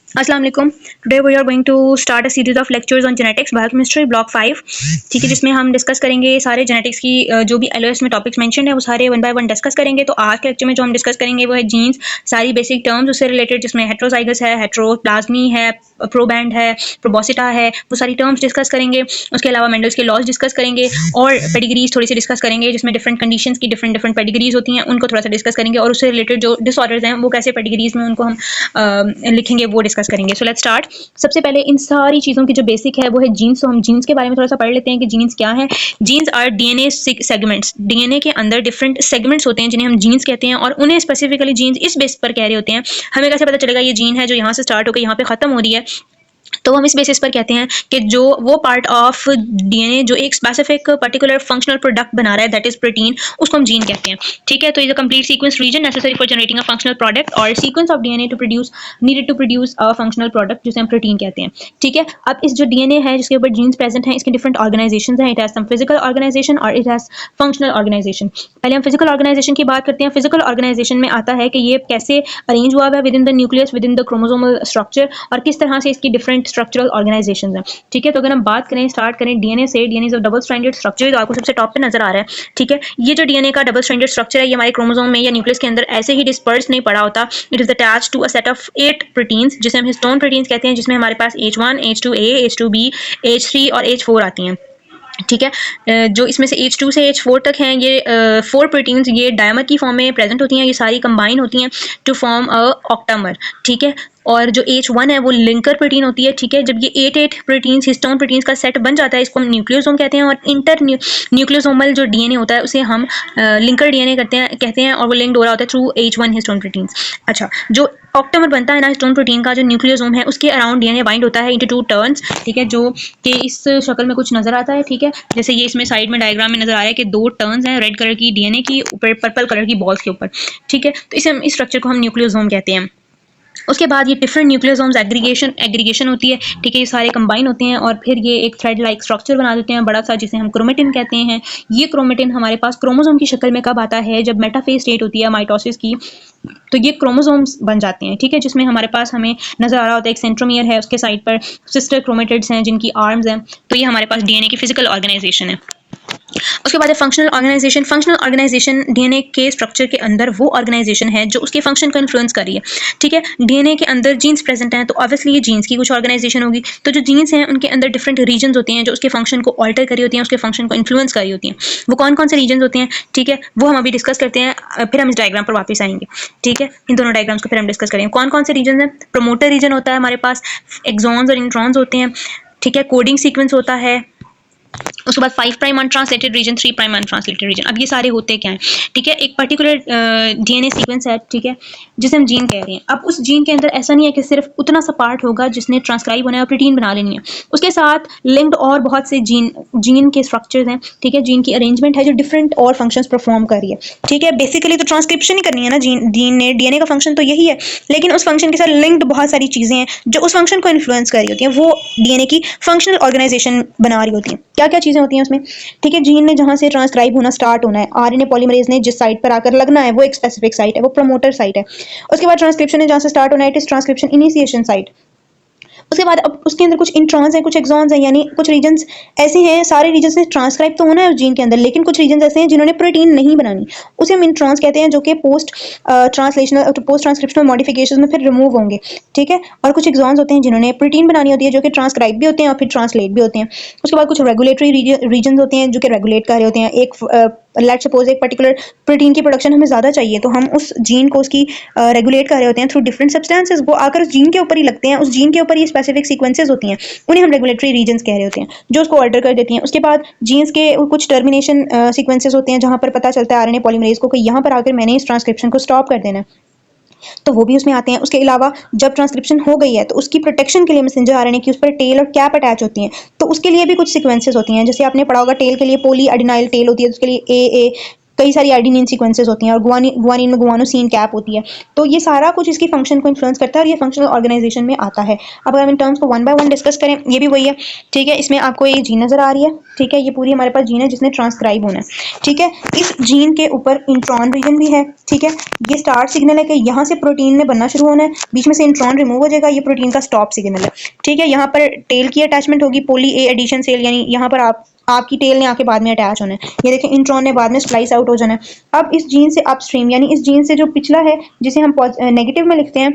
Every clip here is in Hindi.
अस्सलाम वालेकुम। Today we are going to start a series of lectures on genetics biochemistry block 5। ठीक है, जिसमें हम डिस्कस करेंगे सारे जेनेटिक्स की जो भी एलओएस में टॉपिक्स मेंशन है वो सारे वन बाय वन डिस्कस करेंगे। तो आज के लेक्चर में जो हम डिस्कस करेंगे वो है जीन्स, सारी बेसिक टर्म्स उससे रिलेटेड, जिसमें हेट्रोजाइगस है, हेट्रोप्लाज्मी है, प्रोबैंड है, प्रोबोसिटा है, वो सारी टर्म्स डिस्कस करेंगे। उसके अलावा मेंडल्स के लॉज डिस्कस करेंगे और पेडिग्रीज थोड़ी सी डिस्कस करेंगे, जिसमें डिफरेंट कंडीशंस की डिफरेंट डिफरेंट पेडिग्रीज होती हैं, उनको थोड़ा सा डिस्कस करेंगे। और उससे रिलेटेड जो डिसऑर्डर्स हैं वो कैसे पेडिग्रीज में उनको हम लिखेंगे वो डिस्कस करेंगे। So let's start. सबसे पहले इन सारी चीज़ों की जो बेसिक है वो है जीन्स। तो हम जीन्स के बारे में थोड़ा सा पढ़ लेते हैं कि जीन्स क्या है। Genes are DNA segments. DNA के अंदर डिफरेंट सेगमेंट्स होते हैं जिन्हें हम जीन्स कहते हैं, और उन्हें स्पेसिफिकली जीन्स इस बेस पर कह रहे होते हैं। हमें कैसे पता चलेगा ये जीन है जो यहाँ से स्टार्ट होकर यहाँ पे खत्म हो रही है? तो हम इस बेसिस पर कहते हैं कि जो वो पार्ट ऑफ डीएनए जो एक स्पेसिफिक पर्टिकुलर फंक्शनल प्रोडक्ट बना रहा है, दैट इज प्रोटीन, उसको हम जीन कहते हैं। ठीक है, तो is a complete sequence region necessary for generating a functional product और sequence of DNA to produce needed to produce a functional product, जिसे हम प्रोटीन कहते हैं। ठीक है, अब इस जो डीएनए है जिसके ऊपर जीन्स प्रेजेंट हैं, इसके डिफरेंट ऑर्गेनाइजेशन हैं। It has some physical organisation और इट हैज फंक्शनल ऑर्गेनाइजेशन। पहले हम फिजिकल ऑर्गेनाइजेशन की बात करते हैं। फिजिकल ऑर्गेनाइजेशन में आता है कि ये कैसे अरेंज हुआ है with in the nucleus, with in the chromosomal structure, और किस तरह से इसकी डिफरेंट स्ट्रक्चरल ऑर्गेनाइजेशन है। ठीक है, तो अगर हम बात करें, स्टार्ट करें डीएनए से। DNA is a double stranded structure, जो आपको सबसे टॉप पे नजर आ रहा है। ठीक है, ये जो डीएनए का डबल स्ट्रैंडेड स्ट्रक्चर है, ये हमारे क्रोमोसोम में या न्यूक्लियस के अंदर ऐसे ही डिस्पर्स नहीं पड़ा होता। It is attached to a set of 8 proteins, जिसे हम हिस्टोन प्रोटीन्स कहते हैं, जिसमें हमारे पास H1, H2A, H2B, H3 और H4 आती हैं। ठीक है, जो इसमें से H2 से H4 तक हैं, ये 4 प्रोटीन्स ये डायमर की फॉर्म में प्रेजेंट होती हैं। ये सारी कंबाइन होती हैं टू फॉर्म अ ऑक्टामर। ठीक है, और जो H1 है वो लिंकर प्रोटीन होती है। ठीक है, जब ये 8 प्रोटीन्स हिस्टोन प्रोटीन्स का सेट बन जाता है, इसको हम न्यूक्लियोसोम कहते हैं। और इंटर न्यूक्लियोसोमल जो डीएनए होता है उसे हम लिंकर डीएनए कहते हैं, और वो लिंक्ड हो रहा होता है थ्रू H1 हिस्टोन प्रोटीन्स। अच्छा, जो ऑक्टामर बनता है ना हिस्टोन प्रोटीन का, जो न्यूक्लियोसोम है उसके अराउंड डीएनए बाइंड होता है इनटू 2 टर्न्स। ठीक है, जो कि इस शक्ल में कुछ नजर आता है। ठीक है, जैसे ये इसमें साइड में डायग्राम में नजर आ रहा है कि 2 टर्न्स हैं रेड कलर की डीएनए की ऊपर, पर्पल कलर की बॉल्स के ऊपर। ठीक है, तो इस स्ट्रक्चर को हम न्यूक्लियोसोम कहते हैं। उसके बाद ये डिफरेंट न्यूक्लियोसोम्स एग्रीगेशन होती है। ठीक है, ये सारे कंबाइन होते हैं और फिर ये एक थ्रेड लाइक स्ट्रक्चर बना देते हैं बड़ा सा, जिसे हम क्रोमेटिन कहते हैं। ये क्रोमेटिन हमारे पास क्रोमोसोम की शक्ल में कब आता है? जब मेटाफेज स्टेट होती है माइटोसिस की, तो ये क्रोमोसोम्स बन जाते हैं। ठीक है, जिसमें हमारे पास हमें नजर आ रहा होता है एक सेंट्रोमियर है, उसके साइड पर सिस्टर क्रोमेटिड्स हैं जिनकी आर्म्स हैं। तो ये हमारे पास डीएनए की फिजिकल ऑर्गेनाइजेशन है। उसके बाद है functional organisation. Functional organisation DNA के स्ट्रक्चर के अंदर वो ऑर्गेनाइजेशन है जो उसके फंक्शन को इन्फ्लुएंस कर रही है। ठीक है, डीएनए के अंदर जीन्स प्रेजेंट हैं, तो ऑब्वियसली ये जीन्स की कुछ ऑर्गेनाइजेशन होगी। तो जो जीन्स हैं उनके अंदर डिफरेंट रीजन होते हैं जो उसके फंक्शन को ऑल्टर कर रही होती हैं, उसके फंक्शन को इन्फ्लुएंस कर रही होती हैं। वो कौन कौन से रीजन होते हैं? ठीक है, वो हम अभी डिस्कस करते हैं, फिर हम इस डायग्राम पर वापस आएंगे। ठीक है, इन दोनों डायग्राम्स को फिर हम डिस्कस करेंगे कौन कौन से रीजन हैं। प्रोमोटर रीजन होता है हमारे पास, एक्सॉन्स और इंट्रॉन्स होते हैं। ठीक है, कोडिंग सीक्वेंस होता है। उसके बाद 5 prime untranslated region, 3 prime untranslated region. अब ये सारे होते क्या हैं? ठीक है, एक पर्टिकुलर डीएनए सीक्वेंस है, ठीक है, जिसे हम जीन कह रहे हैं। अब उस जीन के अंदर ऐसा नहीं है कि सिर्फ उतना सा पार्ट होगा जिसने ट्रांसक्राइब होना है और प्रोटीन बना लेनी है। उसके साथ लिंक्ड और बहुत से जीन के स्ट्रक्चर्स हैं। ठीक है, जीन की अरेंजमेंट है जो डिफरेंट और फंक्शंस परफॉर्म कर रही है। ठीक है, बेसिकली तो ट्रांसक्रिप्शन ही करनी है ना जीन ने, डीएनए का फंक्शन तो यही है, लेकिन उस फंक्शन के साथ लिंक्ड बहुत सारी चीजें हैं जो उस फंक्शन को इन्फ्लुएंस कर रही होती हैं, वो डीएनए की फंक्शनल ऑर्गेनाइजेशन बना रही होती हैं। क्या क्या चीजें होती हैं उसमें? ठीक है, जीन ने जहां से ट्रांसक्राइब होना स्टार्ट होना है, आरएनए पॉलीमरेज ने जिस साइट पर आकर लगना है वो एक स्पेसिफिक साइट है, वो प्रोमोटर साइट है। उसके बाद ट्रांसक्रिप्शन ने जहां से स्टार्ट होना है, it is transcription initiation site. उसके बाद अब उसके अंदर कुछ इंट्रॉन्स हैं, कुछ एक्सॉन्स हैं, यानी कुछ रीजन्स ऐसे हैं, सारे रीजन्स ने ट्रांसक्राइब तो होना है उस जीन के अंदर, लेकिन कुछ रीजन्स ऐसे हैं जिन्होंने प्रोटीन नहीं बनानी, उसे हम इंट्रॉन्स कहते हैं, जो कि पोस्ट ट्रांसक्रिप्शनल मॉडिफिकेशन में फिर रिमूव होंगे। ठीक है, और कुछ एक्सॉन्स होते हैं जिन्होंने प्रोटीन बनानी होती है, जो कि ट्रांसक्राइब भी होते हैं और फिर ट्रांसलेट भी होते हैं। उसके बाद कुछ रेगुलेटरी रीजन होते हैं जो कि रेगुलेट कर रहे होते हैं। एक लेट्स सपोज एक पर्टिकुलर प्रोटीन की प्रोडक्शन हमें ज़्यादा चाहिए, तो हम उस जीन को उसकी रेगुलेट कर रहे होते हैं थ्रू डिफरेंट सब्सटेंसेस। वो आकर उस जीन के ऊपर ही लगते हैं, उस जीन के ऊपर ये स्पेसिफिक सीक्वेंसेस होती हैं, उन्हें हम रेगुलेटरी रीजन्स कह रहे होते हैं, जो उसको ऑल्टर कर देती हैं। उसके बाद जीन्स के कुछ टर्मिनेशन सीक्वेंसेस होते हैं जहां पर पता चलता है आरएनए पॉलीमरेज को कि यहाँ पर आकर मैंने इस ट्रांसक्रिप्शन को स्टॉप कर देना है, तो वो भी उसमें आते हैं। उसके अलावा जब ट्रांसक्रिप्शन हो गई है तो उसकी प्रोटेक्शन के लिए मैसेंजर आरएनए की उस पर टेल और कैप अटैच होती हैं, तो उसके लिए भी कुछ सीक्वेंसेस होती हैं। जैसे आपने पढ़ा होगा टेल के लिए पॉली एडिनाइल टेल होती है, उसके लिए ए कई सारी एडेनिन सीक्वेंसेस होती हैं और गुआनिन में गुआनोसिन कैप होती है। तो ये सारा कुछ इसकी फंक्शन को इन्फ्लुएंस करता है और ये फंक्शनल ऑर्गेनाइजेशन में आता है। अब अगर हम इन टर्म्स को वन बाय वन डिस्कस करें, ये भी वही है, ठीक है। इसमें आपको ये जीन नजर आ रही है, ठीक है, ये पूरी हमारे पास जीन है जिसने ट्रांसक्राइब होना है, ठीक है। इस जीन के ऊपर इंट्रॉन रीजन भी है, ठीक है। ये स्टार्ट सिग्नल है कि यहाँ से प्रोटीन ने बनना शुरू होना है, बीच में से इंट्रॉन रिमूव हो जाएगा, ये प्रोटीन का स्टॉप सिग्नल है, ठीक है। यहाँ पर टेल की अटैचमेंट होगी, पोली ए एडिशन सेल, यानी यहाँ पर आपकी टेल ने आके बाद में अटैच होना है, ये देखें इंट्रॉन ने बाद में स्प्लाइस आउट हो जाना है। अब इस जीन से अपस्ट्रीम, यानी इस जीन से जो पिछला है जिसे हम नेगेटिव में लिखते हैं,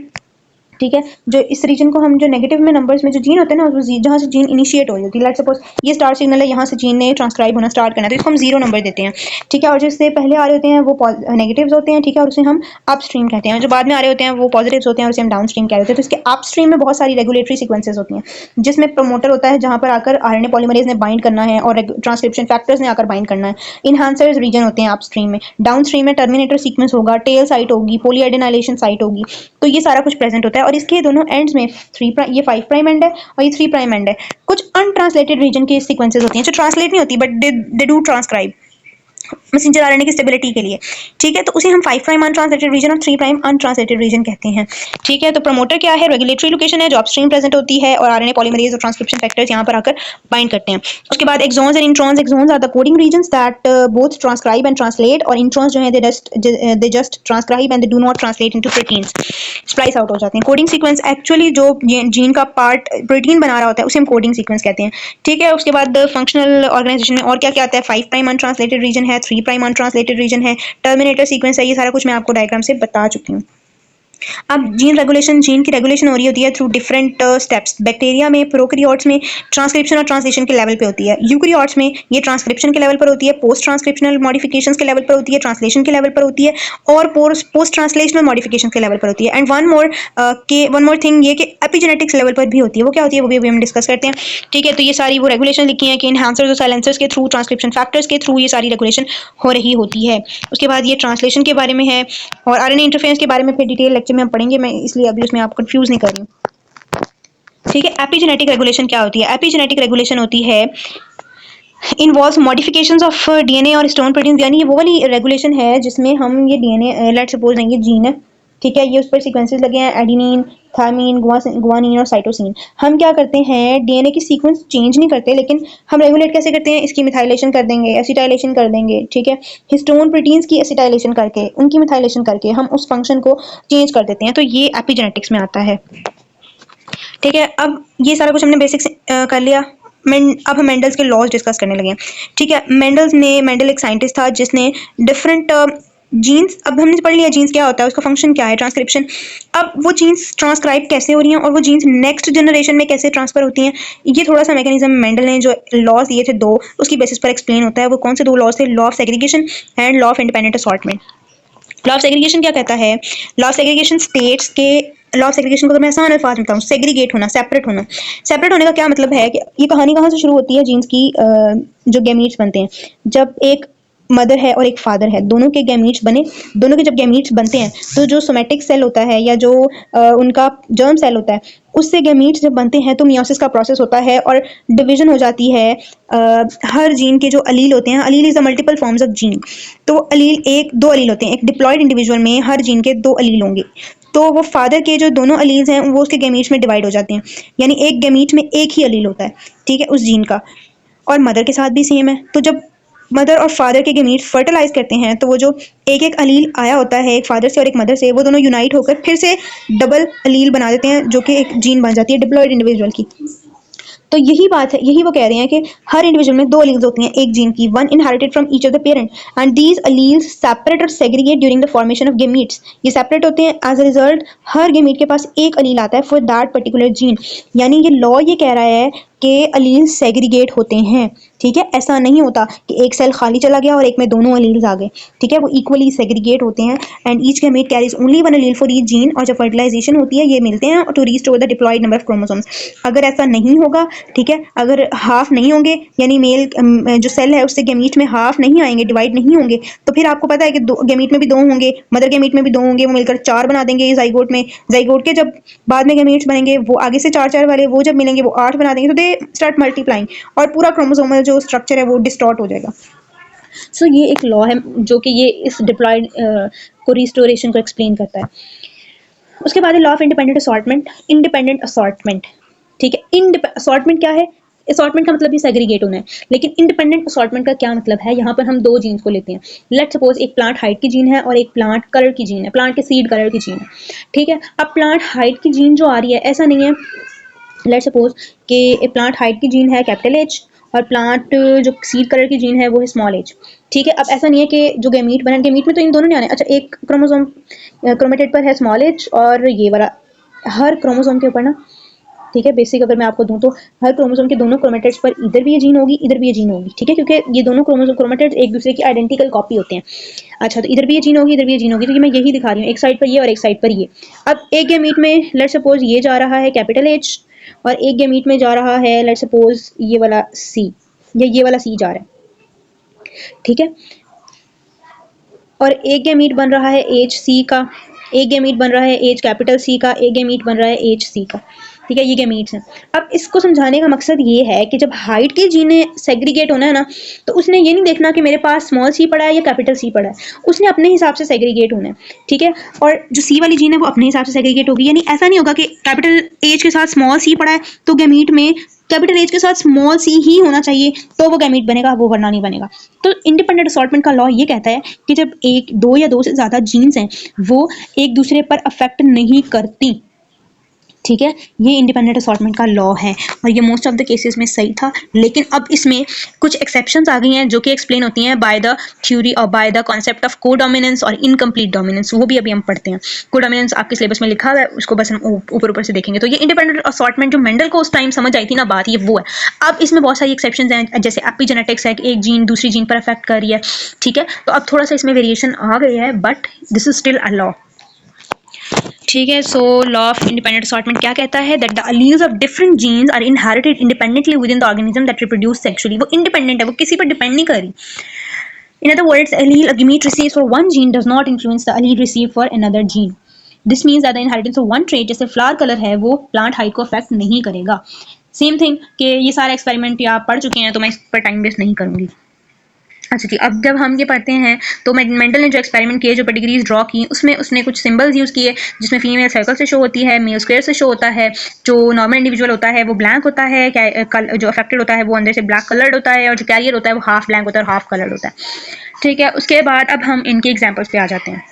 ठीक है, जो इस रीजन को हम जो नेगेटिव में नंबर्स में जो जीन होते हैं ना, जहाँ से जीन इनिशिएट हो जाती है, लेट्स सपोज ये स्टार्ट सिग्नल है, यहाँ से जीन ने ट्रांसक्राइब होना स्टार्ट करना है, तो इसको हम 0 नंबर देते हैं, ठीक है। और जिससे पहले आ रहे होते हैं वो नेगेटिव्स होते हैं, ठीक है, और उसे हम अपस्ट्रीम कहते हैं। जो बाद में आ रहे होते हैं वो पॉजिटिव्स होते हैं और उसे हम डाउनस्ट्रीम कहते हैं। तो इसके अपस्ट्रीम में बहुत सारी रेगुलेटरी सीक्वेंसेस होती हैं, जिसमें प्रमोटर होता है जहाँ पर आकर आरएनए पॉलीमरेज ने बाइंड करना है और ट्रांसक्रिप्शन फैक्टर्स ने आकर बाइंड करना है। इनहांसर्स रीजन होते हैं अपस्ट्रीम में। डाउनस्ट्रीम में टर्मिनेटर सीक्वेंस होगा, टेल साइट होगी, पॉलीएडेनाइलेशन साइट होगी, तो ये सारा कुछ प्रेजेंट होता है। और इसके दोनों एंड्स में ये 5 प्राइम एंड है और ये 3 प्राइम एंड है। कुछ अनट्रांसलेटेड रीजन की सीक्वेंसेस होती हैं जो ट्रांसलेट नहीं होती, but they do transcribe messenger RNA की स्टेबिलिटी के लिए, ठीक है। तो उसे हम 5 प्राइम अनट्रांसलेटेड रीजन और 3 प्राइम अनट्रांसलेटेड रीजन कहते हैं, ठीक है। तो प्रमोटर क्या है, रेगुलेटरी लोकेशन है जो अपस्ट्रीम प्रेजेंट होती है और आरएनए पॉलीमरेज और ट्रांसक्रिप्शन फैक्टर्स यहाँ पर आकर बाइंड करते हैं। उसके बाद exons and introns. Exons are the coding regions that both transcribe and translate, और इंट्रॉन्स जो है they just transcribe and they do not translate into proteins, splice out हो जाते हैं। कोडिंग सीक्वेंस एक्चुअली जो जीन का पार्ट प्रोटीन बना रहा होता है उसे हम कोडिंग सीक्वेंस कहते हैं, ठीक है। उसके बाद फंक्शनल ऑर्गेनाइजेशन में और क्या क्या आता है, 5 प्राइम अनट्रांसलेटेड रीजन है, 3 प्राइम अनट्रांसलेटेड रीजन है, टर्मिनेटर सीक्वेंस है, ये सारा कुछ मैं आपको डायग्राम से बता चुकी हूँ। अब जीन की रेगुलेशन हो रही होती है थ्रू डिफरेंट स्टेप्स। बैक्टीरिया में, प्रोकैरियोट्स में ट्रांसक्रिप्शन और ट्रांसलेशन के लेवल पे होती है। यूकैरियोट्स में ये ट्रांसक्रिप्शन के लेवल पर होती है, पोस्ट ट्रांसक्रिप्शनल मॉडिफिकेशंस के लेवल पर होती है, ट्रांसलेशन के लेवल पर होती है और पोस्ट ट्रांसलेशनल मॉडिफिकेशन के लेवल पर होती है। एंड वन मोर थिंग ये कि एपिजेनेटिक्स लेवल पर भी होती है। वो क्या होती है वो भी अभी हम डिस्कस करते हैं, ठीक है। तो ये सारी वो रेगुलेशन लिखी है कि इनहांसर्स और साइलेंसर्स के थ्रू, ट्रांसक्रिप्शन फैक्टर्स के थ्रू ये सारी रेगुलेशन हो रही होती है। उसके बाद ये ट्रांसलेशन के बारे में है और आरएनए इंटरफेरेंस के बारे में फिर डिटेल लेक्चर में हम पढ़ेंगे, मैं इसलिए अभी उसमें आपको कंफ्यूज नहीं कर रही हूँ, ठीक है। एपिजेनेटिक रेगुलेशन क्या होती है? एपिजेनेटिक रेगुलेशन होती है इन्वॉल्व मॉडिफिकेशंस ऑफ डीएनए और स्टोन प्रोटीन, यानी ये वो वाली रेगुलेशन है जिसमें हम ये डीएनए, लेट्स सपोज ये जीन है, ठीक है, ये उस पर सीक्वेंसेस लगे हैं, एडेनिन, थायमिन, गुआनिन और साइटोसिन। हम क्या करते हैं, डीएनए की सीक्वेंस चेंज नहीं करते, लेकिन हम रेगुलेट कैसे करते हैं, इसकी मिथाइलेशन कर देंगे, एसिटाइलेशन कर देंगे, ठीक है। हिस्टोन प्रोटीन्स की एसिटाइलेशन करके, उनकी मिथाइलेशन करके हम उस फंक्शन को चेंज कर देते हैं। तो ये एपिजेनेटिक्स में आता है, ठीक है। अब ये सारा कुछ हमने बेसिक्स कर लिया। अब हम मेंडल्स के लॉज डिस्कस करने लगे हैं, ठीक है। मेंडल एक साइंटिस्ट था जिसने डिफरेंट जीन्स, अब हमने पढ़ लिया जीन्स क्या होता है, उसका फंक्शन क्या है, ट्रांसक्रिप्शन। अब वो जीन्स ट्रांसक्राइब कैसे हो रही हैं और वो जीन्स नेक्स्ट जनरेशन में कैसे ट्रांसफर होती हैं, ये थोड़ा सा मैकेनिज्म मेंडल ने जो लॉज दिए थे 2, उसकी बेसिस पर एक्सप्लेन होता है। वो कौन से 2 लॉज थे, law of segregation and law of independent assortment. Law of segregation क्या कहता है, लॉ ऑफ सेग्रीगेशन स्टेट्स के, लॉ ऑफ सेग्रीगेशन को तो मैं आसान अल्फाज में बताऊँ, सेग्रीगेट होना, सेपरेट होना। सेपरेट होने का क्या मतलब है कि ये कहानी कहाँ से शुरू होती है, जीन्स की जो गैमीट्स बनते हैं, जब एक मदर है और एक फादर है, दोनों के गैमीट्स बने, दोनों के जब गैमीट्स बनते हैं तो जो सोमेटिक सेल होता है या जो उनका जर्म सेल होता है, उससे गैमीट्स जब बनते हैं तो मियोसिस का प्रोसेस होता है और डिवीजन हो जाती है। हर जीन के जो अलील होते हैं, अलील is the multiple forms of gene, तो अलील 2 अलील होते हैं। एक डिप्लॉयड इंडिविजुअल में हर जीन के 2 अलील होंगे, तो वो फादर के जो दोनों अलील्स हैं वो उसके गैमीट्स में डिवाइड हो जाते हैं, यानी एक गैमीट में एक ही अलील होता है, ठीक है, उस जीन का। और मदर के साथ भी सेम है। तो जब मदर और फादर के गैमीट्स फर्टिलाइज करते हैं तो वो जो एक अलील आया होता है एक फादर से और एक मदर से, वो दोनों यूनाइट होकर फिर से डबल अलील बना देते हैं जो कि एक जीन बन जाती है डिप्लॉयड इंडिविजुअल की। तो यही बात है, यही वो कह रहे हैं कि हर इंडिविजुअल में 2 अलील्स होती हैं एक जीन की, one inherited from each of the parent, and these alleles separate और segregate during the formation of gametes. ये सेपरेट होते हैं, एज अ रिजल्ट हर गैमीट के पास एक अलील आता है फॉर दैट पर्टिकुलर जीन। यानी ये लॉ ये कह रहा है कि अलील सेग्रीगेट होते हैं, ठीक है। ऐसा नहीं होता कि एक सेल खाली चला गया और एक में दोनों अलील्स आ गए, ठीक है, वो इक्वली सेग्रीगेट होते हैं। And each gamete carries only 1 allele for each gene, और जब फर्टिलाइजेशन होती है ये मिलते हैं to restore the diploid number of chromosomes. अगर ऐसा नहीं होगा, ठीक है, अगर हाफ नहीं होंगे, यानी मेल जो सेल है उससे गैमीट में हाफ नहीं आएंगे, डिवाइड नहीं होंगे, तो फिर आपको पता है कि गैमीट में भी 2 होंगे, मदर गैमीट में भी 2 होंगे, वो मिलकर 4 बना देंगे जाइगोट में। जाइगोट के जब बाद में गैमीट्स बनेंगे वो आगे से 4 वाले, वो जब मिलेंगे वो 8 बना देंगे, तो दे स्टार्ट मल्टीप्लाइंग और पूरा क्रोमोसोमल जो स्ट्रक्चर है वो डिस्टॉर्ट हो जाएगा। सो ये एक लॉ है जो कि ये इस डिप्लॉयड को रिस्टोरेशन को एक्सप्लेन करता है। उसके बाद है law of independent assortment, independent assortment. ठीक है, असॉर्टमेंट क्या है? असॉर्टमेंट का मतलब भी सेग्रीगेट होना है, लेकिन इंडिपेंडेंट असॉर्टमेंट का क्या मतलब है? यहाँ पर हम दो जीन्स को लेते हैं। लेट सपोज एक प्लांट हाइट की जीन है और एक प्लांट कलर की जीन है, प्लांट के सीड कलर की जीन है। ठीक है, अब प्लांट हाइट की जीन जो आ रही है, ऐसा नहीं है, लेट सपोज कि प्लांट हाइट की जीन है कैपिटल एच और प्लांट जो सीड कलर की जीन है वो है स्मॉल एच। ठीक है, अब ऐसा नहीं है कि जो गैमीट बने, गैमीट में तो इन दोनों नहीं आने। अच्छा, एक क्रोमोसोम क्रोमेटेड पर है स्मॉल एच और ये वाला, हर क्रोमोसोम के ऊपर ना, ठीक है, बेसिक अगर मैं आपको दूं तो हर क्रोमोसोम के दोनों क्रोमेटेड्स पर इधर भी ये जीन होगी, इधर भी ये जीन होगी। ठीक है, क्योंकि ये दोनों क्रोमेटेड्स एक दूसरे की आइडेंटिकल कॉपी होते हैं। अच्छा, तो इधर भी ये जीन होगी, इधर भी ये जीन होगी, तो ये मैं यही दिखा रही हूँ, एक साइड पर ये और एक साइड पर ये। अब एक गैमीट में लेट सपोज ये जा रहा है कैपिटल एच और एक गैमीट में जा रहा है लेट सपोज ये वाला सी, या ये वाला सी जा रहा है। ठीक है, और एक गैमीट बन रहा है एच सी का, एक गैमीट बन रहा है एच कैपिटल सी का, एक गैमीट बन रहा है एच सी का। ठीक है, ये गैमीट्स हैं। अब इसको समझाने का मकसद ये है कि जब हाइट की जीने सेग्रीगेट होना है ना, तो उसने ये नहीं देखना कि मेरे पास स्मॉल सी पड़ा है या कैपिटल सी पड़ा है, उसने अपने हिसाब से सेग्रीगेट होना है। ठीक है, और जो सी वाली जीन है वो अपने हिसाब से सेग्रीगेट होगी, यानी ऐसा नहीं होगा कि कैपिटल एच के साथ स्मॉल सी पड़ा है तो गैमीट में कैपिटल एच के साथ स्मॉल सी ही होना चाहिए तो वो गैमीट बनेगा, वो वरना नहीं बनेगा। तो इंडिपेंडेंट असॉर्टमेंट का लॉ ये कहता है कि जब एक, दो या दो से ज्यादा जीन्स हैं वो एक दूसरे पर अफेक्ट नहीं करती। ठीक है, ये इंडिपेंडेंट असॉर्टमेंट का लॉ है और ये मोस्ट ऑफ द केसेस में सही था, लेकिन अब इसमें कुछ एक्सेप्शंस आ गई हैं जो कि एक्सप्लेन होती हैं बाय द थ्योरी और by the concept of codominance और इनकम्प्लीट डोमिनेंस। वो भी अभी हम पढ़ते हैं। कोडोमिनेंस आपके सिलेबस में लिखा हुआ है, उसको बस हम ऊपर ऊपर से देखेंगे। तो ये इंडिपेंडेंट असॉर्टमेंट जो मेंडल को उस टाइम समझ आई थी ना बात, ये वो है। अब इसमें बहुत सारी एक्सेप्शंस हैं, जैसे एपिजेनेटिक्स है, एक जीन दूसरी जीन पर अफेक्ट कर रही है। ठीक है, तो अब थोड़ा सा इसमें वेरिएशन आ गई है, but this is still a law. ठीक है, so law of independent assortment क्या कहता है? That the alleles of different genes are inherited independently within the organism that reproduce sexually. वो इंडिपेंडेंट है, वो किसी पर डिपेंड नहीं कर रही। In other words, allele a gamete receives for one gene does not influence the allele received for another gene. This means that the inheritance of one trait, जैसे फ्लावर कलर है, वो प्लांट हाइट को अफेक्ट नहीं करेगा। सेम थिंग कि ये सारे एक्सपेरिमेंट या आप पढ़ चुके हैं, तो मैं इस पर टाइम वेस्ट नहीं करूंगी। अच्छा जी, अब जब हम ये पढ़ते हैं तो मेंडल ने जो एक्सपेरिमेंट किए, जो पेडिग्रीज ड्रॉ की, उसमें उसने कुछ सिंबल्स यूज़ किए, जिसमें फीमेल सर्कल से शो होती है, मेल स्क्वायर से शो होता है। जो नॉर्मल इंडिविजुअल होता है वो ब्लैंक होता है, जो अफेक्टेड होता है वो अंदर से ब्लैक कलर्ड होता है, और जो कैरियर होता है वो हाफ ब्लैंक होता है और हाफ कलर्ड होता है। ठीक है, उसके बाद अब हम इनके एग्जाम्पल्स पे आ जाते हैं।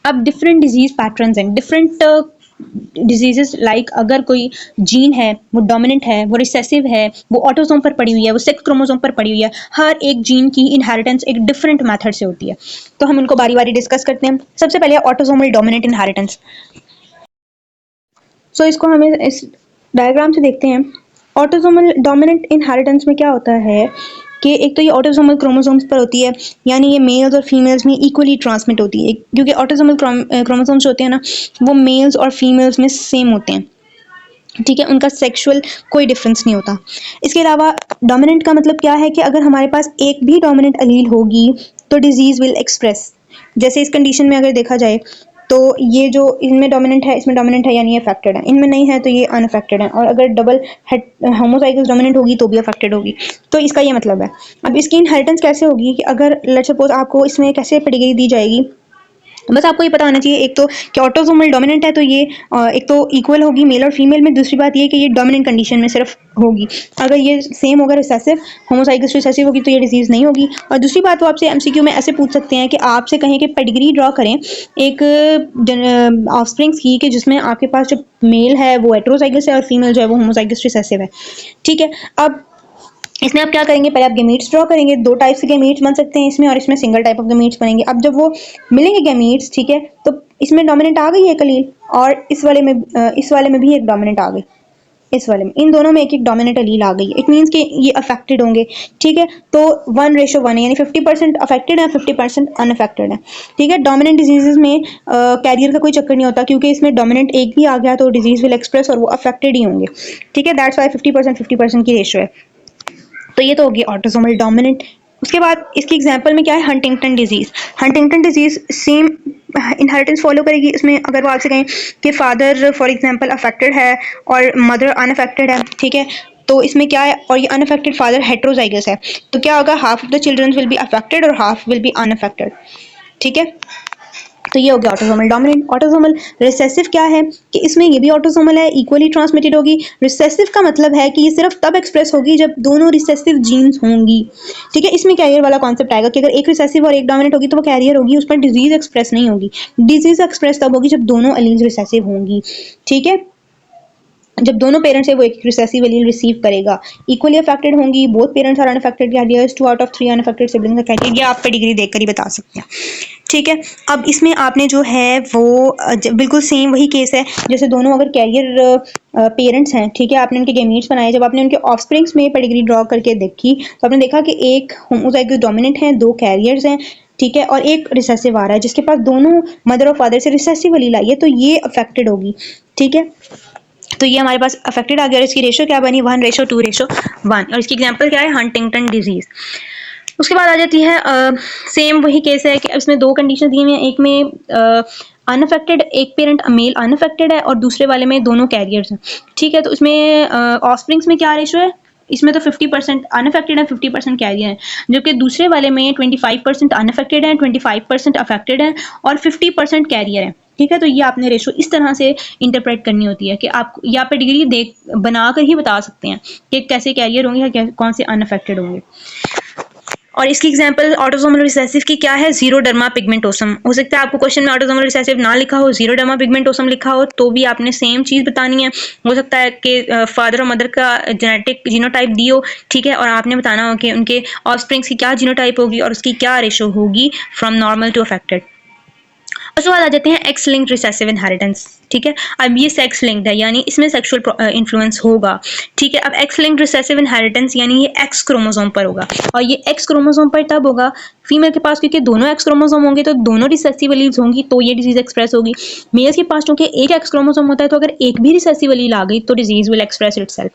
अब डिफरेंट डिजीज पैटर्न्स हैं, डिफरेंट डिजीजेस लाइक अगर कोई जीन है वो डोमिनेंट है, वो रिसेसिव है, वो ऑटोसोम पर पड़ी हुई है, वो सेक्स क्रोमोसोम पर पड़ी हुई है, हर एक जीन की इनहेरिटेंस एक डिफरेंट मेथड से होती है। तो हम उनको बारी बारी डिस्कस करते हैं। सबसे पहले ऑटोसोमल डोमिनेंट इनहेरिटेंस। सो इसको हमें इस डायग्राम से देखते हैं। ऑटोसोमल डोमिनेंट इनहेरिटेंस में क्या होता है कि एक तो ये ऑटोसोमल क्रोमोसोम्स पर होती है, यानी ये मेल्स और फीमेल्स में इक्वली ट्रांसमिट होती है, क्योंकि ऑटोसोमल क्रोमोसोम्स होते हैं ना, वो मेल्स और फीमेल्स में सेम होते हैं। ठीक है, उनका सेक्सुअल कोई डिफरेंस नहीं होता। इसके अलावा डोमिनेंट का मतलब क्या है कि अगर हमारे पास एक भी डोमिनेंट अलील होगी तो डिजीज विल एक्सप्रेस। जैसे इस कंडीशन में अगर देखा जाए तो ये जो इनमें डोमिनेंट है, इसमें डोमिनेंट है यानी ये अफेक्टेड है, इनमें नहीं है तो ये अनअफेक्टेड है, और अगर डबल होमोजाइगस डोमिनेंट होगी तो भी अफेक्टेड होगी। तो इसका ये मतलब है। अब इसकी इनहेरिटेंस कैसे होगी कि अगर लेट्स सपोज आपको इसमें कैसे पेडिग्री दी जाएगी, बस आपको ये पता होना चाहिए एक तो कि ऑटोसोमल डोमिनेंट है तो ये एक तो इक्वल होगी मेल और फीमेल में। दूसरी बात ये कि ये डोमिनेंट कंडीशन में सिर्फ होगी। अगर ये सेम होगा रिसेसिव, होमोजाइगस रिसेसिव होगी तो ये डिजीज नहीं होगी। और दूसरी बात वो आपसे एमसीक्यू में ऐसे पूछ सकते हैं कि आपसे कहें कि पेडिग्री ड्रॉ करें एक ऑफस्प्रिंग्स की कि जिसमें आपके पास जो मेल है वो हेटेरोजाइगस है और फीमेल जो है वो होमोजाइगस रिसेसिव है। ठीक है, अब इसमें आप क्या करेंगे, पहले आप गैमीट्स ड्रॉ करेंगे। दो टाइप से गैमीट्स बन सकते हैं इसमें, और इसमें सिंगल टाइप ऑफ गैमीट्स बनेंगे। अब जब वो मिलेंगे गैमीट्स, ठीक है, तो इसमें डोमिनेंट आ गई है एक अलील, और इस वाले में भी एक डोमिनेंट आ गई। इस वाले में, इन दोनों में एक एक डोमिनेंट अलील आ गई। इट मीन्स कि ये अफेक्टेड होंगे। ठीक है, तो 1:1 है, यानी 50% अफेक्टेड है, 50% अनअफेक्टेड है। ठीक है, डोमिनेंट डिजीजेस में कैरियर का कोई चक्कर नहीं होता, क्योंकि इसमें डोमिनेंट एक भी आ गया तो डिजीज विल एक्सप्रेस और वो अफेक्टेड ही होंगे। ठीक है, दैट्स वाई 50% की रेशियो है। तो ये तो होगी ऑटोसोमल डोमिनेंट। उसके बाद इसकी एग्जांपल में क्या है, Huntington disease. Huntington disease same inheritance follow करेगी। इसमें अगर वो आपसे कहें कि फादर फॉर एग्जांपल अफेक्टेड है और मदर अनअफेक्टेड है, ठीक है, तो इसमें क्या है, और ये अनअफेक्टेड फादर हेट्रोजाइगस है, तो क्या होगा, half of the children will be affected और हाफ विल बी अनअफेक्टेड। ठीक है, तो ये हो गया ऑटोसोमल डोमिनेंट। ऑटोसोमल रिसेसिव क्या है कि इसमें ये भी ऑटोसोमल है, इक्वली ट्रांसमिटेड होगी। रिसेसिव का मतलब है कि ये सिर्फ तब एक्सप्रेस होगी जब दोनों रिसेसिव जीन्स होंगी। ठीक है, इसमें कैरियर वाला कॉन्सेप्ट आएगा कि अगर एक रिसेसिव और एक डोमिनेंट होगी तो वो कैरियर होगी, उस पर डिजीज एक्सप्रेस नहीं होगी। डिजीज एक्सप्रेस तब होगी जब दोनों एलील्स रिसेसिव होंगी। ठीक है, जब दोनों पेरेंट्स से वो एक रिसेसिव एलील रिसीव करेगा। इक्वली अफेक्टेड होंगी, both parents are unaffected carriers, 2 out of 3 unaffected siblings का कैरियर, ये आप पेडिग्री देखकर ही बता सकते हैं। ठीक है, अब इसमें आपने जो है वो बिल्कुल सेम वही केस है जैसे दोनों अगर कैरियर पेरेंट्स हैं। ठीक है, आपने उनके गेमीट्स बनाए, जब आपने उनके ऑफस्प्रिंग्स में पेडिग्री ड्रॉ करके देखी तो आपने देखा कि एक होमोजाइगस डोमिनेंट है, 2 कैरियर्स हैं। ठीक है, और एक रिसेसिव आ रहा है जिसके पास दोनों मदर और फादर से रिसेसिव एलील आई है, तो ये अफेक्टेड होगी। ठीक है, तो ये हमारे पास अफेक्टेड आ गया और इसकी रेशो क्या बनी, 1:2:1, और इसकी एग्जांपल क्या है, हंटिंगटन डिजीज। उसके बाद आ जाती है सेम वही केस है कि इसमें 2 कंडीशन दी हुई हैं, एक में अनअफेक्टेड, एक पेरेंट मेल अनअफेक्टेड है और दूसरे वाले में दोनों कैरियर्स हैं। ठीक है, तो इसमें ऑफस्प्रिंग्स में क्या रेशो है, इसमें तो 50% अनअफेक्टेड है, 50% कैरियर है, जबकि दूसरे वाले में 25% अनअफेक्टेड है, 25% अफेक्टेड है और 50% कैरियर है। ठीक है, तो ये आपने रेशो इस तरह से इंटरप्रेट करनी होती है कि आप यहाँ पे डिग्री देख बनाकर ही बता सकते हैं कि कैसे कैरियर होंगे या कौन से अनअफेक्टेड होंगे। और इसकी एग्जांपल ऑटोसोमल रिसेसिव की क्या है, जीरोडर्मा पिगमेंटोसम। हो सकता है आपको क्वेश्चन में ऑटोसोमल रिसेसिव ना लिखा हो, जीरोडर्मा पिगमेंटोसम लिखा हो, तो भी आपने सेम चीज बतानी है। हो सकता है कि फादर और मदर का जेनेटिक जीनोटाइप दी हो, ठीक है, और आपने बताना हो कि उनके ऑफस्प्रिंग्स की क्या जीनोटाइप होगी और उसकी क्या रेशो होगी फ्रॉम नॉर्मल टू अफेक्टेड। उसके बाद आ जाते हैं एक्स लिंक्ड रिसेसिव इनहेरिटेंस। ठीक है, अब ये सेक्स लिंक्ड है, यानी इसमें सेक्सुअल इन्फ्लुएंस होगा। ठीक है, अब एक्स लिंक्ड रिसेसिव इनहेरिटेंस यानी ये एक्स क्रोमोसोम पर होगा, और ये एक्स क्रोमोसोम पर तब होगा फीमेल के पास, क्योंकि दोनों एक्स क्रोमोसोम होंगे तो दोनों रिसेसिव एलील्स होंगी, तो ये डिजीज एक्सप्रेस होगी। मेल्स के पास क्योंकि एक एक्स क्रोमोसोम होता है, तो अगर एक भी रिसेसिव एलील आ गई तो डिजीज विल एक्सप्रेस इटसेल्फ।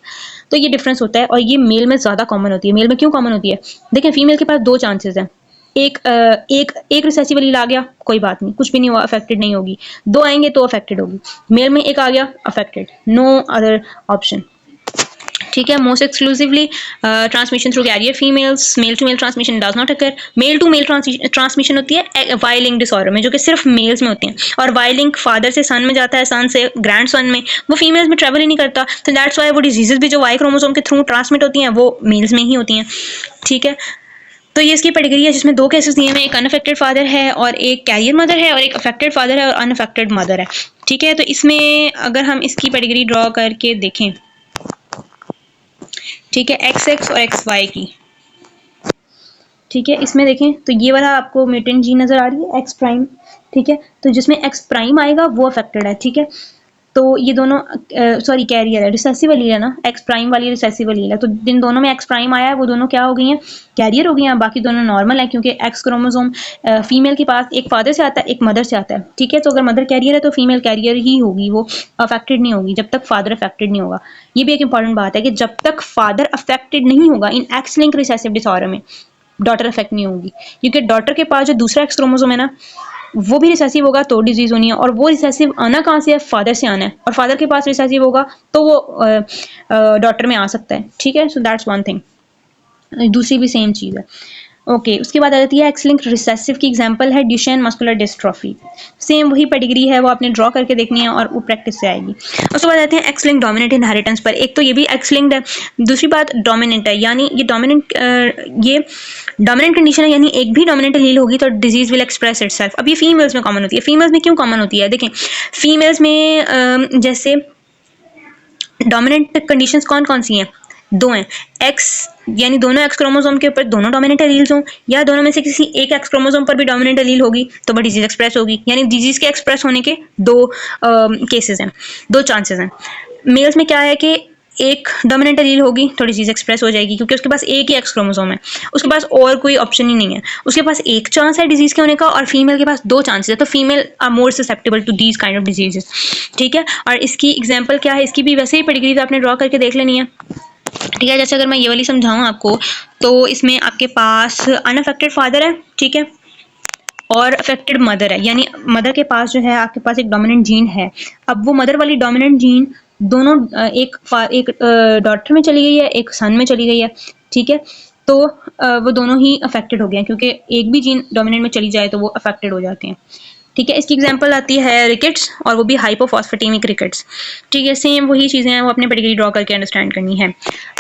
तो ये डिफरेंस होता है, और ये मेल में ज्यादा कॉमन होती है। मेल में क्यों कॉमन होती है, देखिए फीमेल के पास 2 चांसेस हैं, एक रिसेसिव एलील आ गया, कोई बात नहीं, कुछ भी नहीं हुआ, अफेक्टेड नहीं होगी। 2 आएंगे तो अफेक्टेड होगी। मेल में एक आ गया, अफेक्टेड, नो अदर ऑप्शन। ठीक है, most exclusively transmission through carrier females, male to male transmission does not occur. Male to male transmission होती है वाई लिंक डिसऑर्डर में, जो कि सिर्फ मेल्स में होती हैं, और वाई लिंक फादर से सन में जाता है, सन से ग्रैंड सन में, वो फीमेल्स में ट्रेवल ही नहीं करता। तो दैट्स वाई वो डिजीजेज भी जो वाई क्रोमोसोम के थ्रू ट्रांसमिट होती हैं वो मेल्स में ही होती हैं। ठीक है, तो ये इसकी पेडिग्री है जिसमें 2 केसेस दिए हैं, एक अनअफेक्टेड फादर है और एक कैरियर मदर है, और एक अफेक्टेड फादर है और अनअफेक्टेड मदर है। ठीक है, तो इसमें अगर हम इसकी पेडिग्री ड्रॉ करके देखें, ठीक है, XX और XY की, ठीक है, इसमें देखें तो ये वाला आपको म्यूटेंट जीन नजर आ रही है, X प्राइम। ठीक है, तो जिसमें X प्राइम आएगा वो अफेक्टेड है। ठीक है, तो ये दोनों सॉरी कैरियर है, रिसेसिव एलील है ना, एक्स प्राइम वाली रिसेसिव एलील है, तो जिन दोनों में एक्स प्राइम आया है वो दोनों क्या हो गई हैं, कैरियर हो गई हैं। बाकी दोनों नॉर्मल है, क्योंकि एक्स क्रोमोसोम फीमेल के पास एक फादर से आता है, एक मदर से आता है। ठीक है, तो अगर मदर कैरियर है तो फीमेल कैरियर ही होगी, वो अफेक्टेड नहीं होगी जब तक फादर अफेक्टेड नहीं होगा। ये भी एक इंपॉर्टेंट बात है कि जब तक फादर अफेक्टेड नहीं होगा इन एक्स लिंक रिसेसिव डिसऑर्डर में, डॉटर अफेक्ट नहीं होगी, क्योंकि डॉटर के पास जो दूसरा एक्स क्रोमोसोम है ना, वो भी रिसेसिव होगा तो डिजीज होनी है, और वो रिसेसिव आना कहाँ से है, फादर से आना है, और फादर के पास रिसेसिव होगा तो वो डॉटर में आ सकता है। ठीक है, सो दैट्स वन थिंग। दूसरी भी सेम चीज़ है। ओके, उसके बाद आ जाती है एक्स लिंक्ड रिसेसिव की एग्जांपल है ड्यूशेन मस्कुलर डिस्ट्रॉफी। सेम वही पेडिग्री है, वो आपने ड्रॉ करके देखनी है और वो प्रैक्टिस से आएगी। उसके बाद आते हैं एक्स लिंक्ड डोमिनेंट इनहेरिटेंस पर। एक तो ये भी एक्स लिंक्ड है, दूसरी बात डोमिनेंट है, यानी ये डोमिनेंट कंडीशन है, यानी एक भी डोमिनेंट एलील होगी तो डिजीज विल एक्सप्रेस इटसेल्फ। अब ये फीमेल्स में कॉमन होती है। फीमेल्स में क्यों कॉमन होती है, देखें फीमेल्स में जैसे डोमिनेंट कंडीशंस कौन कौन सी हैं, 2 हैं, एक्स यानी दोनों एक्स क्रोमोसोम के ऊपर दोनों डोमिनेंट एलील्स हों, या दोनों में से किसी एक एक्स क्रोमोसोम पर भी डोमिनेंट एलील होगी तो वो डिजीज एक्सप्रेस होगी। यानी डिजीज के एक्सप्रेस होने के 2 केसेस हैं, 2 चांसेस हैं। मेल्स में क्या है कि एक डोमिनेंट एलील होगी तो डिजीज एक्सप्रेस हो जाएगी, क्योंकि उसके पास एक ही एक्स क्रोमोसोम है, उसके पास और कोई ऑप्शन ही नहीं है, उसके पास एक चांस है डिजीज के होने का, और फीमेल के पास 2 चांसेस है, तो female are more susceptible to these kind of diseases. ठीक है, और इसकी एग्जांपल क्या है, इसकी भी वैसे ही पेडिग्री आपने ड्रॉ करके देख लेनी है। ठीक है, जैसे अगर मैं ये वाली समझाऊं आपको, तो इसमें आपके पास अनअफेक्टेड फादर है, ठीक है, और अफेक्टेड मदर है, यानी मदर के पास जो है आपके पास एक डोमिनेंट जीन है। अब वो मदर वाली डोमिनेंट जीन दोनों एक डॉटर में चली गई है, एक सन में चली गई है, ठीक है, तो वो दोनों ही अफेक्टेड हो गए हैं, क्योंकि एक भी जीन डोमिनेंट में चली जाए तो वो अफेक्टेड हो जाते हैं, ठीक है। इसकी एग्जांपल आती है रिकेट्स, और वो भी हाइपोफॉस्फेटेमिक रिकेट्स, ठीक है। सेम वही चीज़ें हैं, वो अपने पेडिग्री ड्रॉ करके अंडरस्टैंड करनी है।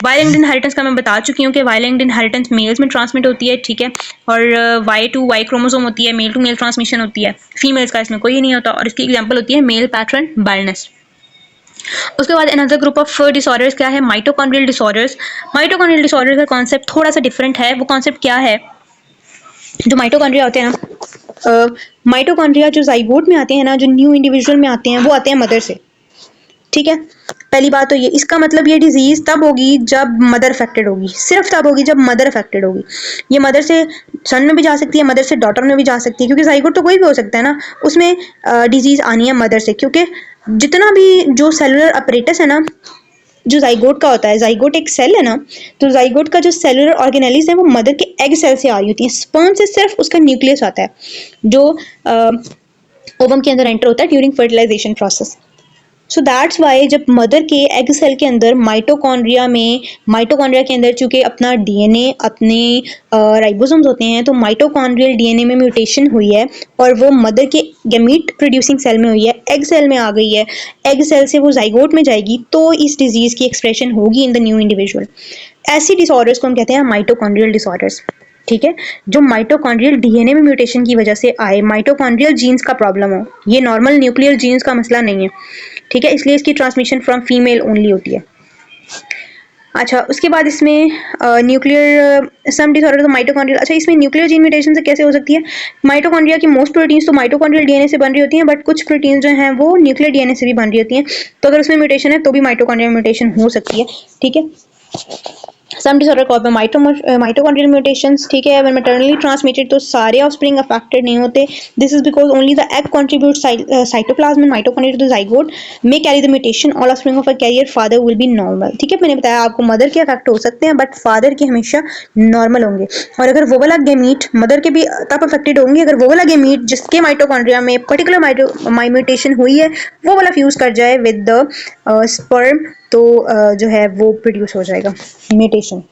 वाई-लिंक्ड इनहेरिटेंस का मैं बता चुकी हूँ कि वाई-लिंक्ड इनहेरिटेंस मेल्स में ट्रांसमिट होती है, ठीक है, और वाई टू वाई क्रोमोसोम होती है, मेल टू मेल ट्रांसमिशन होती है, फीमेल्स का इसमें कोई नहीं होता, और इसकी एग्जाम्पल होती है मेल पैटर्न बायलनेस। उसके बाद अनदर ग्रुप ऑफ डिसऑर्डर्स क्या है, माइटोकॉन्ड्रियल डिसऑर्डर्स। माइटोकॉन्ड्रियल डिसऑर्डर का कॉन्सेप्ट थोड़ा सा डिफरेंट है। वो कॉन्सेप्ट क्या है, जो माइटोकॉन्ड्रिया होते हैं ना, माइटोकॉन्ड्रिया जो जाइगोट में आते हैं ना, जो न्यू इंडिविजुअल में आते हैं, वो आते हैं मदर से, ठीक है। पहली बात तो ये, इसका मतलब ये डिजीज तब होगी जब मदर अफेक्टेड होगी, सिर्फ तब होगी जब मदर अफेक्टेड होगी। ये मदर से सन में भी जा सकती है, मदर से डॉटर में भी जा सकती है, क्योंकि जाइगोट तो कोई भी हो सकता है ना, उसमें डिजीज आनी है मदर से, क्योंकि जितना भी जो सेलुलर अपरेटस है ना, जो जाइगोट का होता है, जाइगोट एक सेल है ना, तो जाइगोट का जो सेलुलर ऑर्गेनेलिज है वो मदर के एग सेल से आ रही होती है। स्पर्म से सिर्फ उसका न्यूक्लियस आता है, जो ओवम के अंदर एंटर होता है during fertilization process. So that's why जब मदर के एग सेल के अंदर माइटोकॉन्ड्रिया के अंदर चूंकि अपना डीएनए, अपने राइबोसोम्स होते हैं, तो माइटोकॉन्ड्रियल डीएनए में म्यूटेशन हुई है और वो मदर के गैमीट प्रोड्यूसिंग सेल में हुई है, एग सेल में आ गई है, एग सेल से वो जाइगोट में जाएगी, तो इस डिजीज की एक्सप्रेशन होगी इन द न्यू इंडिविजुअल। ऐसी डिसऑर्डर्स को हम कहते हैं माइटोकॉन्ड्रियल डिसऑर्डर्स, ठीक है, जो माइटोकॉन्ड्रियल डीएनए में म्यूटेशन की वजह से आए, माइटोकॉन्ड्रियल जीन्स का प्रॉब्लम हो, ये नॉर्मल न्यूक्लियर जीन्स का मसला नहीं है, ठीक है, इसलिए इसकी ट्रांसमिशन फ्रॉम फीमेल ओनली होती है। अच्छा, उसके बाद इसमें न्यूक्लियर सम डिसऑर्डर तो माइटोकॉन्ड्रियल, अच्छा इसमें न्यूक्लियर जीन म्यूटेशन से कैसे हो सकती है, माइटोकॉन्ड्रिया की मोस्ट प्रोटीन्स तो माइटोकॉन्ड्रियल डीएनए से बन रही होती हैं, बट कुछ प्रोटीन्स जो हैं वो न्यूक्लियर डीएनए से भी बन रही होती हैं, तो अगर उसमें म्यूटेशन है तो भी माइटोकॉन्ड्रियल म्यूटेशन हो सकती है, ठीक है। Some disorder cause by mitochondrial mutations, ठीक है, व्हेन मैटरनली ट्रांसमिटेड तो सारे ऑफस्प्रिंग अफेक्टेड नहीं होते। This is because only the egg contribute cytoplasm in mitochondria to zygote may carry the mutation, all offspring of a carrier father will be normal, ठीक है। मैंने बताया आपको मदर के अफेक्ट हो सकते हैं, बट फादर के हमेशा नॉर्मल होंगे, और अगर वो वाला गैमीट मदर के भी तब अफेक्टेड होंगे अगर वो वाला गैमीट जिसके माइटोकॉन्ड्रिया में पर्टिकुलर म्यूटेशन हुई है वो वाला फ्यूज कर जाए विद द स्पर्म, तो जो है वो प्रोड्यूस हो जाएगा म्यूटेशन।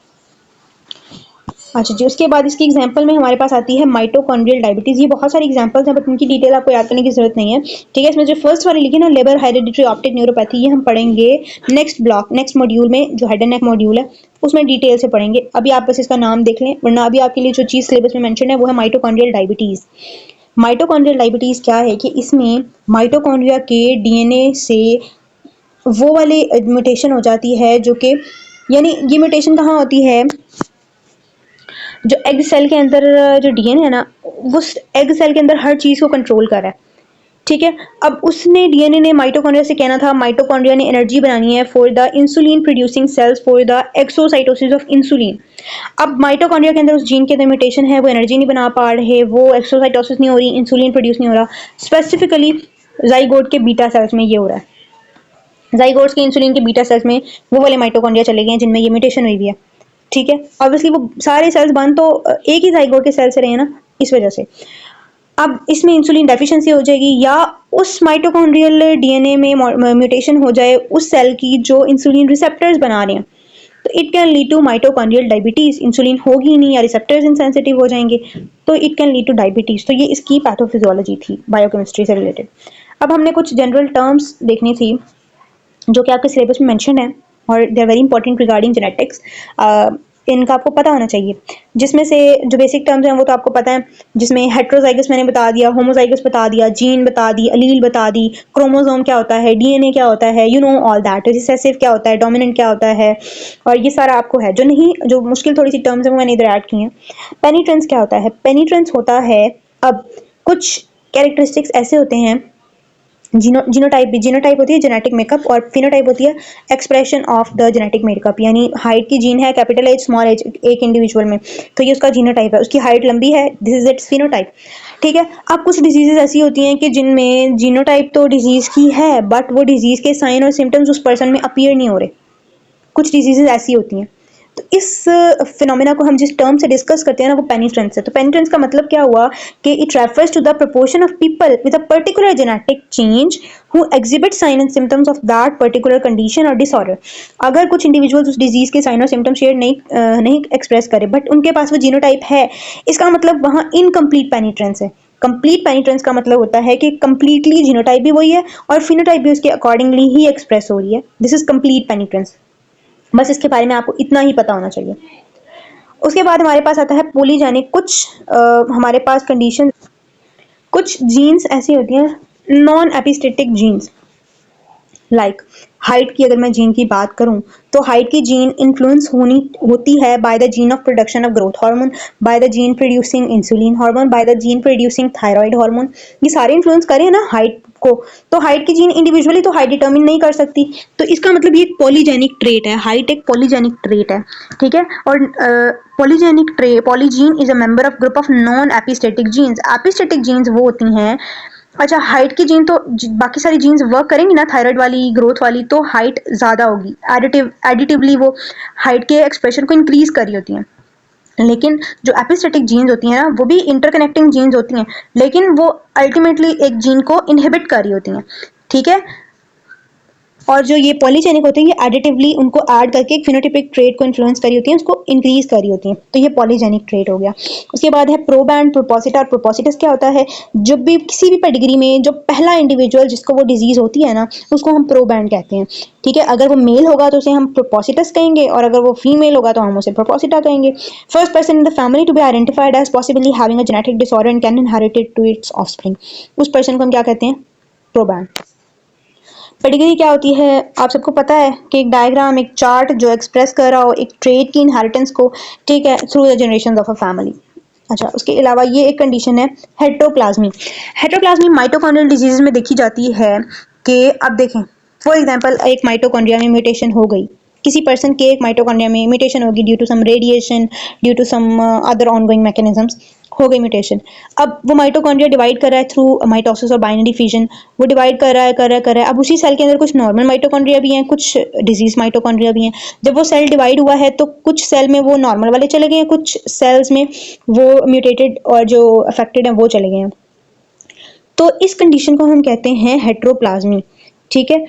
अच्छा जी, उसके बाद इसकी एग्जांपल में हमारे पास आती है माइटोकॉन्ड्रियल डायबिटीज़। ये बहुत सारी एग्जांपल्स हैं, बट उनकी डिटेल आपको याद करने की जरूरत नहीं है, ठीक है। इसमें जो फर्स्ट वाली लिखी ना, लेबर हेरिडिटरी ऑप्टिक न्यूरोपैथी, ये हम पढ़ेंगे नेक्स्ट ब्लॉक, नेक्स्ट मॉड्यूल में, जो हेड एंड नेक मॉड्यूल है उसमें डिटेल से पढ़ेंगे। अभी आप बस इसका नाम देख लें, वरना अभी आपके लिए जो चीज़ सिलेबस में मैंशन है वो है माइटोकॉन्ड्रियल डायबिटीज़। माइटोकॉन्ड्रियल डायबिटीज़ क्या है कि इसमें माइटोकॉन्ड्रिया के डीएनए से वो वाली म्यूटेशन हो जाती है जो कि, यानी ये म्यूटेशन कहाँ होती है, जो एग सेल के अंदर जो डीएनए है ना, वो एग सेल के अंदर हर चीज़ को कंट्रोल कर रहा है, ठीक है। अब उसने डीएनए ने माइटोकॉन्ड्रिया से कहना था, माइटोकॉन्ड्रिया ने एनर्जी बनानी है for the insulin producing sales for the exocytosis of insulin. अब माइटोकॉन्ड्रिया के अंदर उस जीन के अंदर म्यूटेशन है, वो एनर्जी नहीं बना पा रहे, वो एक्सोसाइटोसिस नहीं हो रही, इंसुलिन प्रोड्यूस नहीं हो रहा। स्पेसिफिकली जाइगोट के बीटा सेल्स में ये हो रहा है, जाइगोट्स के इंसुलिन के बीटा सेल्स में वो वाले माइटोकॉन्ड्रिया चले गए हैं जिनमें ये म्यूटेशन हुई भी है, ठीक है। ऑब्वियसली वो सारे सेल्स बन तो एक ही जाइगोट के सेल से रहे हैं ना, इस वजह से। अब इसमें इंसुलिन डेफिशिएंसी हो जाएगी, या उस माइटोकॉन्ड्रियल डीएनए में म्यूटेशन हो जाए उस सेल की जो इंसुलिन रिसेप्टर्स बना रहे हैं, तो it can lead to mitochondrial diabetes. Insulin होगी नहीं या रिसेप्टर्स इनसेंसिटिव हो जाएंगे, तो it can lead to diabetes. तो ये इसकी पैथोफिजियोलॉजी थी बायोकेमिस्ट्री से रिलेटेड। अब हमने कुछ जनरल टर्म्स देखनी थी जो कि आपके सिलेबस में मेंशन है, और they are very important regarding genetics. इनका आपको पता होना चाहिए, जिसमें से जो बेसिक टर्म्स हैं वो तो आपको पता है, जिसमें हेट्रोजाइगस मैंने बता दिया, होमोजाइगस बता दिया, जीन बता दी, अलील बता दी, क्रोमोसोम क्या होता है, डीएनए क्या होता है, you know all that, recessive क्या होता है, डोमिनेंट क्या होता है, और ये सारा आपको है। जो नहीं, जो मुश्किल थोड़ी सी टर्म्स है वो मैंने इधर ऐड की हैं। पेनिट्रेंस क्या होता है, पेनिट्रेंस होता है, अब कुछ कैरेक्टरिस्टिक्स ऐसे होते हैं, जीनोटाइप होती है जेनेटिक मेकअप, और फिनोटाइप होती है expression of the genetic makeup, यानी हाइट की जीन है कैपिटल एज स्मॉल एज एक इंडिविजुअल में, तो ये उसका जीनोटाइप है, उसकी हाइट लंबी है, दिस इज इट्स फिनोटाइप, ठीक है। अब कुछ डिजीजेज ऐसी होती हैं कि जिनमें जीनोटाइप तो डिजीज की है, बट वो डिजीज के साइन और सिम्टम्स उस पर्सन में अपीयर नहीं हो रहे। कुछ डिजीजेज ऐसी होती हैं, तो इस फिनोमेना को हम जिस टर्म से डिस्कस करते हैं ना वो पेनिट्रेंस है। तो पेनिट्रेंस का मतलब क्या हुआ कि it refers to the proportion of people with a particular genetic change who exhibit sign and symptoms of that particular condition और डिसऑर्डर। अगर कुछ इंडिविजुअल्स उस डिजीज के साइन और सिम्टम शेयर नहीं एक्सप्रेस करे बट उनके पास वो जीनोटाइप है, इसका मतलब वहाँ इनकम्प्लीट पेनिट्रेंस है। कंप्लीट पेनिट्रेंस का मतलब होता है कि कंप्लीटली जीनोटाइप भी वही है और फिनोटाइप भी उसके अकॉर्डिंगली ही एक्सप्रेस हो रही है। This is complete penetrance. बस इसके बारे में आपको इतना ही पता होना चाहिए। उसके बाद हमारे पास आता है पोलीजेनिक। हमारे पास कंडीशन, कुछ जीन्स ऐसी होती हैं non epistatic genes, like height की अगर मैं जीन की बात करूं तो हाइट की जीन इन्फ्लुएंस होती है by the gene of production of growth hormone, by the gene producing insulin hormone, by the gene producing thyroid hormone. ये सारे इन्फ्लुएंस करें ना हाइट को। तो हाइट की जीन इंडिविजुअली तो हाइट डिटर्मिन नहीं कर सकती, तो इसका मतलब ये एक पॉलीजेनिक ट्रेट है। हाइट एक पॉलीजेनिक ट्रेट है, ठीक है। और polygenic trait, polygene is a member of group of non epistatic genes. Epistatic genes वो होती हैं, अच्छा हाइट की जीन तो बाकी सारी जीन्स वर्क करेंगी ना, थायराइड वाली, ग्रोथ वाली, तो हाइट ज़्यादा होगी, एडिटिवली वो हाइट के एक्सप्रेशन को इंक्रीज कर रही होती हैं। लेकिन जो एपिस्टेटिक जीन्स होती हैं ना वो भी इंटरकनेक्टिंग जीन्स होती हैं, लेकिन वो अल्टीमेटली एक जीन को इनहिबिट कर रही होती हैं, ठीक है। और जो ये पॉलीजेनिक होते हैं ये एडिटिवली उनको ऐड करके एक फिनोटाइपिक ट्रेट को इन्फ्लुएंस करी होती हैं, उसको इंक्रीज करी होती हैं, तो ये पॉलीजेनिक ट्रेट हो गया। उसके बाद है प्रोबैंड प्रोपोसिटर। प्रोपोसिटस क्या होता है, जब भी किसी भी पेडिग्री में जो पहला इंडिविजुअल जिसको वो डिजीज होती है ना उसको हम प्रोबैंड कहते हैं, ठीक है। अगर वो मेल होगा तो उसे हम प्रोपोसिटस कहेंगे और अगर वो फीमेल होगा तो हम उसे प्रोपोसिटा कहेंगे। First person in the family to be identified as possibly having a genetic disorder and can inherit it to its offspring, उस पर्सन को हम क्या कहते हैं, प्रोबैंड। पेडिग्री क्या होती है, आप सबको पता है कि एक डायग्राम, एक चार्ट जो एक्सप्रेस कर रहा हो एक ट्रेट की इनहेरिटेंस को, ठीक है, through the generation of a family. अच्छा, उसके अलावा ये एक कंडीशन है हेटेरोप्लाज्मी। हेटेरोप्लाज्मी माइटोकॉन्ड्रियल डिजीज में देखी जाती है कि अब देखें फॉर एग्जांपल एक माइटोकॉन्ड्रिया में म्यूटेशन हो गई, किसी पर्सन के एक माइटोकॉन्ड्रिया में म्यूटेशन होगी due to some radiation, due to some other ongoing mechanisms, हो गई म्यूटेशन। अब वो माइटोकॉन्ड्रिया डिवाइड कर रहा है थ्रू माइटोसिस और बाइनरी फिजन, वो डिवाइड कर रहा है। अब उसी सेल के अंदर कुछ नॉर्मल माइटोकॉन्ड्रिया भी हैं, कुछ डिजीज माइटोकॉन्ड्रिया भी हैं। जब वो सेल डिवाइड हुआ है तो कुछ सेल में वो नॉर्मल वाले चले गए हैं, कुछ सेल्स में वो म्यूटेटेड और जो अफेक्टेड हैं वो चले गए हैं। तो इस कंडीशन को हम कहते हैं हेटेरोप्लाज्मी, ठीक है।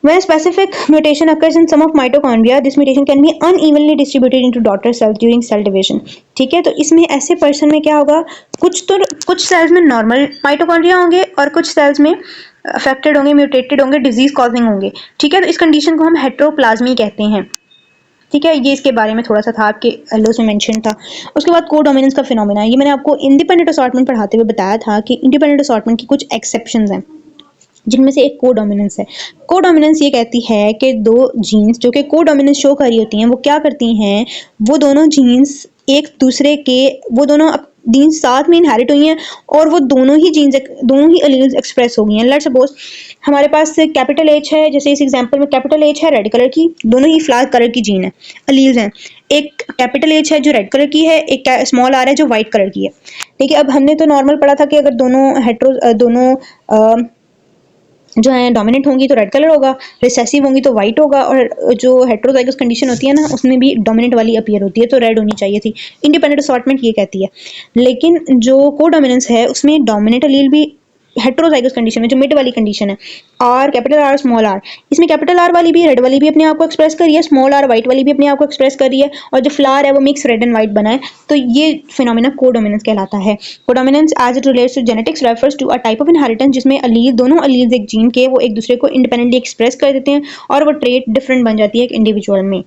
When a specific mutation occurs in some of mitochondria, this mutation can be unevenly distributed into daughter cells during cell division. ठीक है, तो इसमें ऐसे पर्सन में क्या होगा, कुछ सेल्स में नॉर्मल माइटोकॉन्ड्रिया होंगे और कुछ सेल्स में अफेक्टेड होंगे, म्यूटेटेड होंगे, डिजीज कॉजिंग होंगे, ठीक है। तो इस कंडीशन को हम हेटेरोप्लाज्मी कहते हैं, ठीक है। ये इसके बारे में थोड़ा सा था, आपके एलोस में मेंशन था। उसके बाद कोडोमिनेंस का फिनोमेना, ये मैंने आपको इंडिपेंडेंट असॉर्टमेंट पढ़ाते हुए बताया था कि इंडिपेंडेंट असॉर्टमेंट की कुछ एक्सेप्शंस हैं, जिनमें से एक कोडोमिनेंस है। कोडोमिनेंस ये कहती है कि दो जीन्स जो कि कोडोमिनेंस शो कर रही होती हैं वो क्या करती हैं, वो दोनों जीन्स एक दूसरे के, वो दोनों जीन्स साथ में इनहेरिट हुई हैं और वो दोनों ही अलील्स एक्सप्रेस हो गई हैं। लेट्स सपोज हमारे पास कैपिटल एच है, जैसे इस एग्जांपल में कैपिटल एच है रेड कलर की, दोनों ही फ्लावर कलर की जीन है, अलील्स हैं। एक कैपिटल एच है जो रेड कलर की है, एक स्मॉल आर है जो व्हाइट कलर की है, ठीक है। अब हमने तो नॉर्मल पढ़ा था कि अगर दोनों जो है डोमिनेंट होंगी तो रेड कलर होगा, रिसेसिव होंगी तो वाइट होगा, और जो हेटेरोजाइगस कंडीशन होती है ना उसमें भी डोमिनेंट वाली अपीयर होती है तो रेड होनी चाहिए थी। इंडिपेंडेंट असॉर्टमेंट ये कहती है। लेकिन जो कोडोमिनेंस है उसमें डोमिनेंट अलील भी हेटेरोजाइगस कंडीशन में, जो मिड वाली कंडीशन है, R capital R small R, इसमें कैपिटल आर वाली भी, रेड वाली भी अपने आप को एक्सप्रेस कर रही है, स्मॉल आर वाइट वाली भी अपने आप को एक्सप्रेस कर रही है, और जो फ्लावर है वो मिक्स रेड एंड वाइट बना है। तो ये फिनोमेना कोडोमिनेंस कहलाता है। Codominance as it relates to genetics refers to a type of inheritance जिसमें दोनों अलील्स एक जीन के वो एक दूसरे को इंडिपेंडेंटली एक्सप्रेस कर देते हैं और वो ट्रेट डिफरेंट बन जाती है एक इंडिविजुअल में,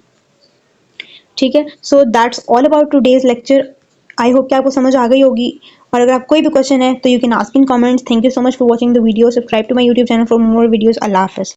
ठीक है। So that's all about today's lecture. I hope कि आपको समझ आ गई होगी, और अगर आप कोई भी क्वेश्चन है तो you can ask in comments. Thank you so much for watching the video. Subscribe to my YouTube channel for more videos. अल्लाह हाफिज़।